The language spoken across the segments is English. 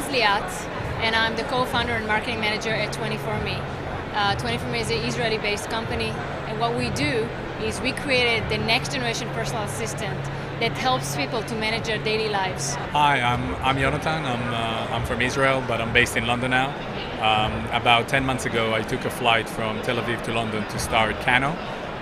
Liat, and I'm the co-founder and marketing manager at 24Me. 24Me is an Israeli-based company, and what we do is we created the next generation personal assistant that helps people to manage their daily lives. Hi, I'm Jonathan. I'm from Israel, but I'm based in London now. About 10 months ago, I took a flight from Tel Aviv to London to start Kano.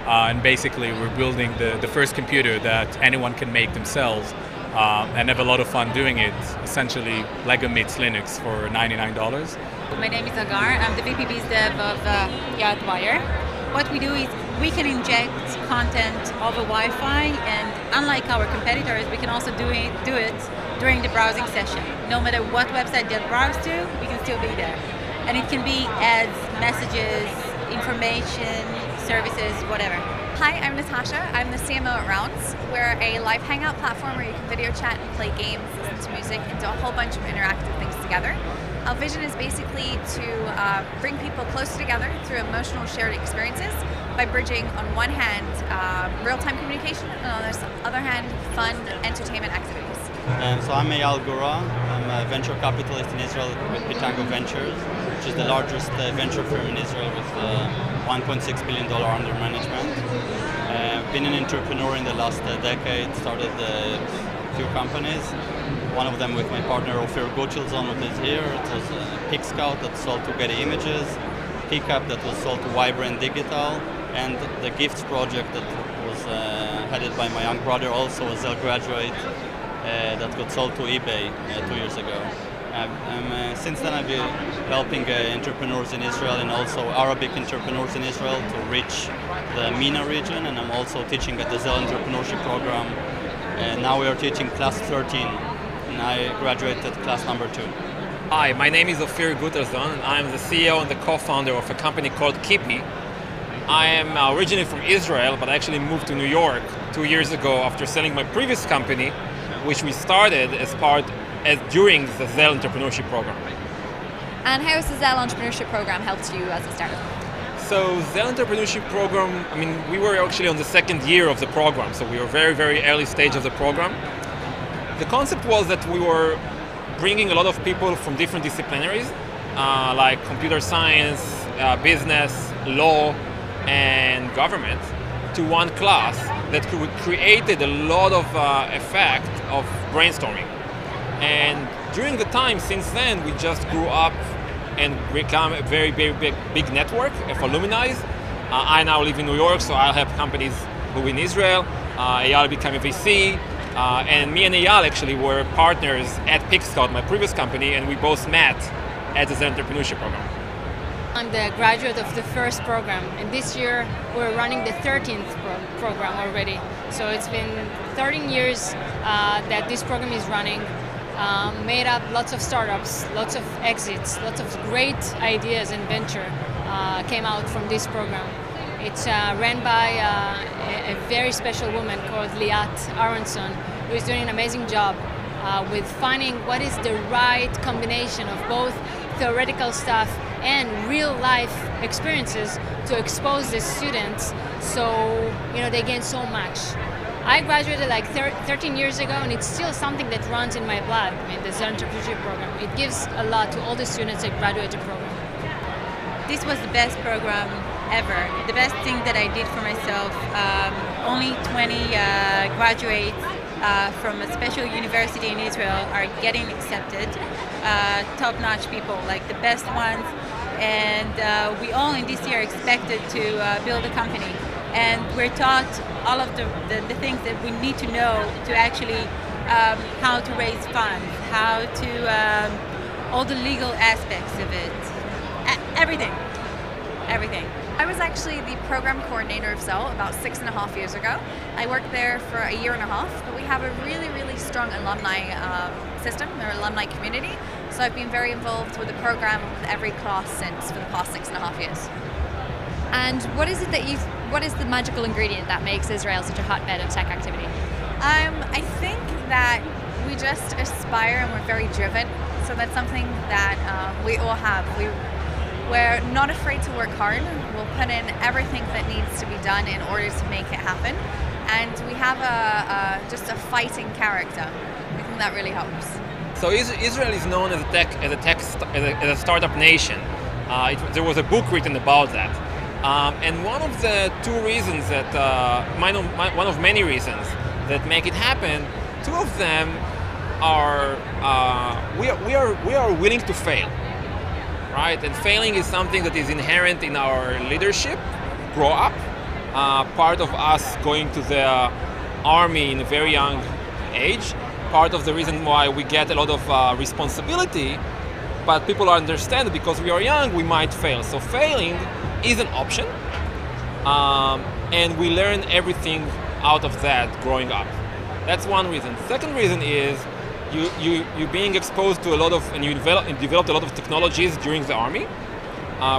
And basically, we're building the first computer that anyone can make themselves and have a lot of fun doing it. Essentially, Lego meets Linux for $99. My name is Agar. I'm the VP Biz Dev of Yadwire. What we do is we can inject content over Wi-Fi, and unlike our competitors, we can also do it during the browsing session. No matter what website they browse to, we can still be there. And it can be ads, messages, information, services, whatever. Hi, I'm Natasha. I'm the CMO at Rounds. We're a live hangout platform where you can video chat and play games, listen to music, and do a whole bunch of interactive things together. Our vision is basically to bring people closer together through emotional shared experiences by bridging, on one hand, real-time communication, and on the other hand, fun entertainment activities. So I'm Eyal Gura. I'm a venture capitalist in Israel with Pitango Ventures, which is the largest venture firm in Israel with $1.6 billion under management. Been an entrepreneur in the last decade, started a few companies. One of them with my partner Ophir Gochilzon, who is here. It was PickScout that sold to Getty Images, Pickup that was sold to Vibrant Digital, and the Gifts project that was headed by my young brother, also a Zell graduate, that got sold to eBay 2 years ago. Since then I've been helping entrepreneurs in Israel and also Arabic entrepreneurs in Israel to reach the MENA region, and I'm also teaching at the Zell Entrepreneurship Programme. Now we are teaching class 13, and I graduated class number 2. Hi, my name is Ophir Gochilzon, and I'm the CEO and the co-founder of a company called Kipi. I am originally from Israel, but I actually moved to New York 2 years ago after selling my previous company, which we started during the Zell Entrepreneurship Programme. And how has the Zell Entrepreneurship Programme helped you as a startup? So Zell Entrepreneurship Programme, we were actually on the second year of the program, so we were very, very early stage of the program. The concept was that we were bringing a lot of people from different disciplinaries, like computer science, business, law, and government, to one class that created a lot of effect of brainstorming. And during the time since then, we just grew up and become a very, very big network of alumni. I now live in New York, so I'll have companies who in Israel. Eyal became a VC, and me and Eyal actually were partners at PickScout, my previous company, and we both met at the Zell Entrepreneurship Programme. I'm the graduate of the first program, and this year we're running the 13th program already. So it's been 13 years that this program is running. Made up lots of startups, lots of exits, lots of great ideas and venture came out from this program. It's ran by a very special woman called Liat Aronson, who is doing an amazing job with finding what is the right combination of both theoretical stuff and real life experiences to expose the students so they gain so much. I graduated like 13 years ago, and it's still something that runs in my blood. The Zell Entrepreneurship Program. It gives a lot to all the students that graduate the program. This was the best program ever. The best thing that I did for myself. Only 20 graduates from a special university in Israel are getting accepted. Top-notch people, like the best ones. And we all in this year expected to build a company. And we're taught all of the things that we need to know to actually how to raise funds, how to all the legal aspects of it, everything. I was actually the program coordinator of Zell about 6.5 years ago. I worked there for a year and a half, but we have a really, really strong alumni system, or alumni community. So I've been very involved with the program with every class since for the past 6.5 years. And what is the magical ingredient that makes Israel such a hotbed of tech activity? I think that we just aspire and we're very driven. So that's something that we all have. We're not afraid to work hard. We'll put in everything that needs to be done in order to make it happen. And we have just a fighting character. I think that really helps. So Israel is known as a startup nation. There was a book written about that, and one of the two reasons that one of many reasons that make it happen, two of them are we are willing to fail, right? And failing is something that is inherent in our leadership. Grow up, part of us going to the army in a very young age. Part of the reason why we get a lot of responsibility, but people understand that because we are young, we might fail. So failing is an option, and we learn everything out of that growing up. That's one reason. Second reason is you being exposed to a lot of, and you developed a lot of technologies during the army,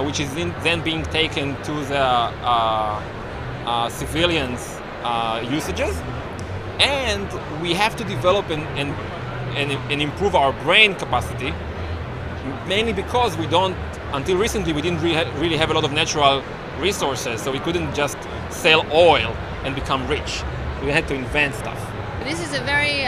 which is then being taken to the civilians' usages. And we have to develop and improve our brain capacity, mainly because until recently, we didn't really have a lot of natural resources, so we couldn't just sell oil and become rich. We had to invent stuff. This is a very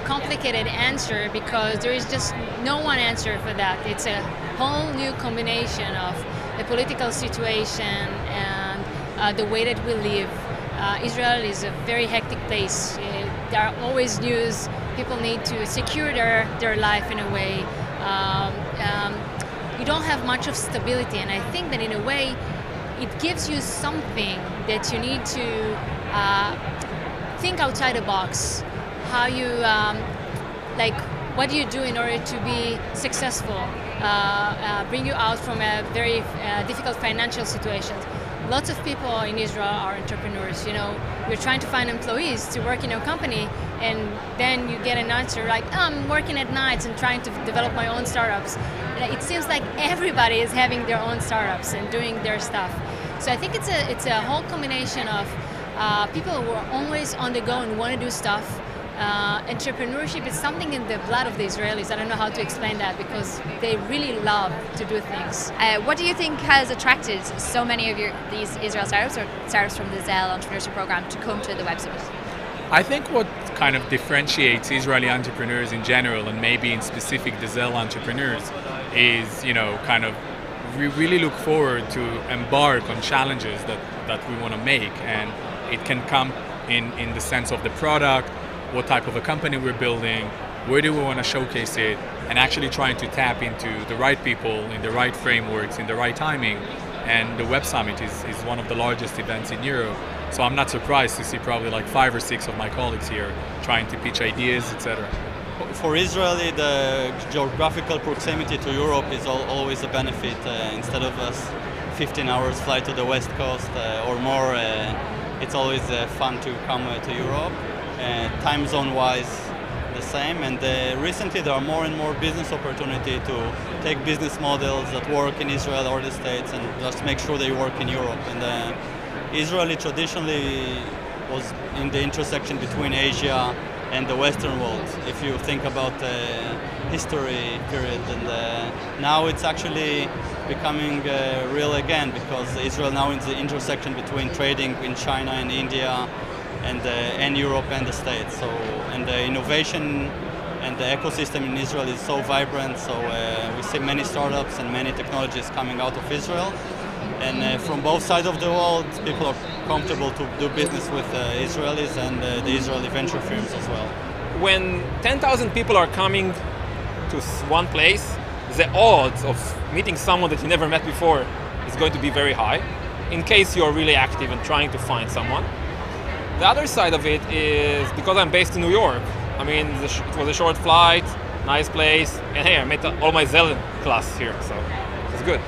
complicated answer because there is just no one answer for that. It's a whole new combination of the political situation and the way that we live. Israel is a very hectic place. There are always news. People need to secure their life in a way. You don't have much of stability, and I think that in a way it gives you something that you need to think outside the box. How you what do you do in order to be successful? Bring you out from a very difficult financial situation. Lots of people in Israel are entrepreneurs. You know, you're trying to find employees to work in your company, and then you get an answer like, oh, I'm working at nights and trying to develop my own startups. It seems like everybody is having their own startups and doing their stuff. So I think it's a whole combination of people who are always on the go and want to do stuff. Entrepreneurship is something in the blood of the Israelis. I don't know how to explain that because they really love to do things. What do you think has attracted so many of these Israel startups or startups from the Zell Entrepreneurship Programme to come to the Web Summit? I think what kind of differentiates Israeli entrepreneurs in general, and maybe in specific the Zell entrepreneurs, is, you know, kind of we really look forward to embark on challenges that we want to make, and it can come in the sense of the product, what type of a company we're building, where do we want to showcase it, and actually trying to tap into the right people in the right frameworks, in the right timing. And the Web Summit is one of the largest events in Europe, so I'm not surprised to see probably like 5 or 6 of my colleagues here trying to pitch ideas, etc. For Israeli, the geographical proximity to Europe is always a benefit. Instead of a 15 hours flight to the West Coast or more, it's always fun to come to Europe. Time zone wise, the same, and recently there are more and more business opportunity to take business models that work in Israel or the States and just make sure they work in Europe. And Israeli traditionally was in the intersection between Asia and the Western world, if you think about the history period. And now it's actually becoming real again, because Israel now is the intersection between trading in China and India and Europe and the States. So, and the innovation and the ecosystem in Israel is so vibrant. So we see many startups and many technologies coming out of Israel. And from both sides of the world, people are comfortable to do business with Israelis and the Israeli venture firms as well. When 10,000 people are coming to one place, the odds of meeting someone that you never met before is going to be very high, in case you're really active and trying to find someone. The other side of it is, because I'm based in New York, I mean, it was a short flight, nice place, and hey, I met all my Zell class here, so it's good.